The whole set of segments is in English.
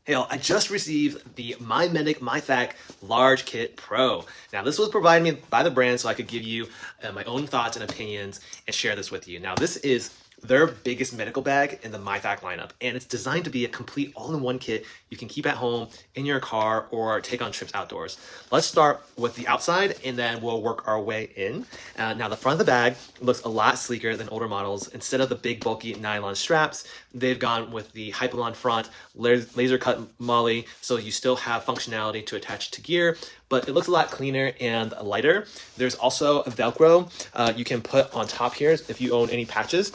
Hey, I just received the MYFAK Large Kit Pro. Now, this was provided me by the brand so I could give you my own thoughts and opinions and share this with you. Now, this is their biggest medical bag in the MYFAK lineup, and it's designed to be a complete all-in-one kit you can keep at home, in your car, or take on trips outdoors. Let's start with the outside, and then we'll work our way in. Now, the front of the bag looks a lot sleeker than older models. Instead of the big, bulky nylon straps, they've gone with the Hypalon front, laser cut moly, so you still have functionality to attach to gear, but it looks a lot cleaner and lighter. There's also a Velcro you can put on top here if you own any patches.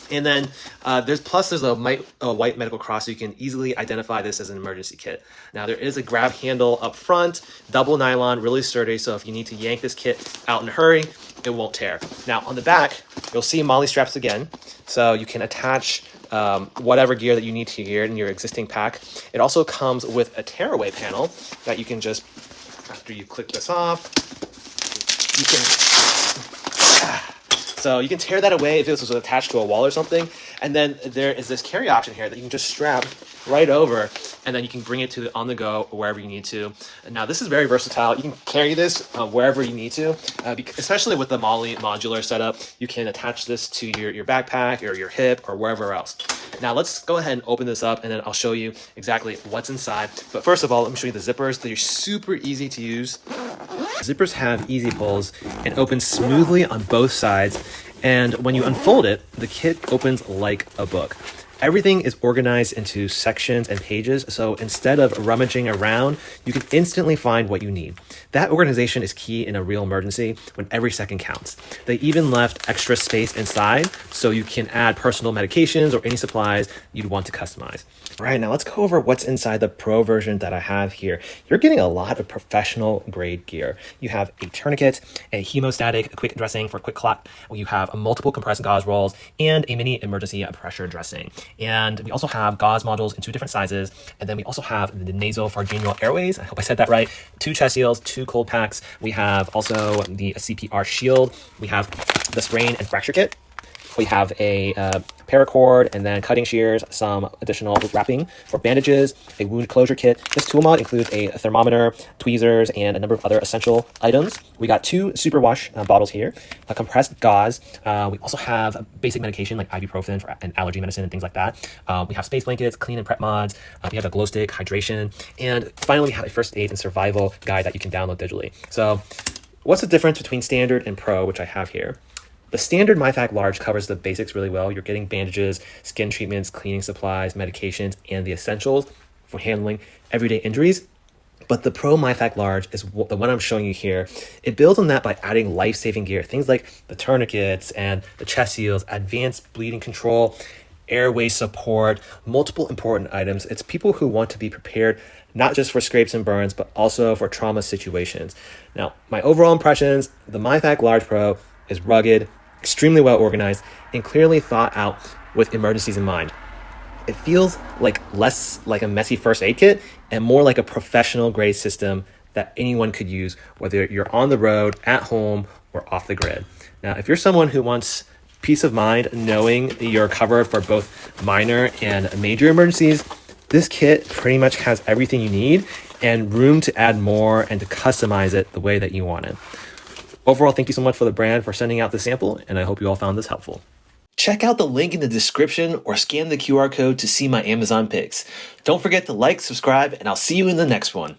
And then there's a white medical cross, so you can easily identify this as an emergency kit. Now, there is a grab handle up front, double nylon, really sturdy, so if you need to yank this kit out in a hurry, it won't tear. Now, on the back, you'll see moly straps again, so you can attach whatever gear that you need to here in your existing pack. It also comes with a tearaway panel that you can just, after you click this off, you can tear that away if this was attached to a wall or something. And then there is this carry option here that you can just strap right over, and then you can bring it to on the go wherever you need to. And now, this is very versatile. You can carry this wherever you need to, especially with the moly modular setup. You can attach this to your backpack or your hip or wherever else. Now, let's go ahead and open this up, and then I'll show you exactly what's inside. But first of all, let me show you the zippers. They're super easy to use. Zippers have easy pulls and open smoothly on both sides. And when you unfold it, the kit opens like a book. Everything is organized into sections and pages, so instead of rummaging around, you can instantly find what you need. That organization is key in a real emergency when every second counts. They even left extra space inside, so you can add personal medications or any supplies you'd want to customize. All right, now let's go over what's inside the Pro version that I have here. You're getting a lot of professional grade gear. You have a tourniquet, a hemostatic quick dressing for quick clot. You have multiple compressed gauze rolls and a mini emergency pressure dressing. And we also have gauze modules in 2 different sizes. And then we also have the nasopharyngeal airways. I hope I said that right. 2 chest seals, 2 cold packs. We have also the CPR shield. We have the sprain and fracture kit. We have a paracord and then cutting shears, some additional wrapping for bandages, a wound closure kit. This tool mod includes a thermometer, tweezers, and a number of other essential items. We got 2 super wash bottles here, a compressed gauze. We also have basic medication like ibuprofen and allergy medicine and things like that. We have space blankets, clean and prep mods. We have a glow stick, hydration. And finally, we have a first aid and survival guide that you can download digitally. So what's the difference between standard and pro, which I have here? The standard MYFAK Large covers the basics really well. You're getting bandages, skin treatments, cleaning supplies, medications, and the essentials for handling everyday injuries. But the Pro MYFAK Large is the one I'm showing you here. It builds on that by adding life-saving gear, things like the tourniquets and the chest seals, advanced bleeding control, airway support, multiple important items. It's people who want to be prepared not just for scrapes and burns, but also for trauma situations. Now, my overall impressions, the MYFAK Large Pro is rugged, extremely well organized, and clearly thought out with emergencies in mind. It feels less like a messy first aid kit and more like a professional grade system that anyone could use, whether you're on the road, at home, or off the grid. Now, if you're someone who wants peace of mind knowing you're covered for both minor and major emergencies, this kit pretty much has everything you need and room to add more and to customize it the way that you want it. Overall, thank you so much for the brand for sending out the sample, and I hope you all found this helpful. Check out the link in the description or scan the QR code to see my Amazon picks. Don't forget to like, subscribe, and I'll see you in the next one.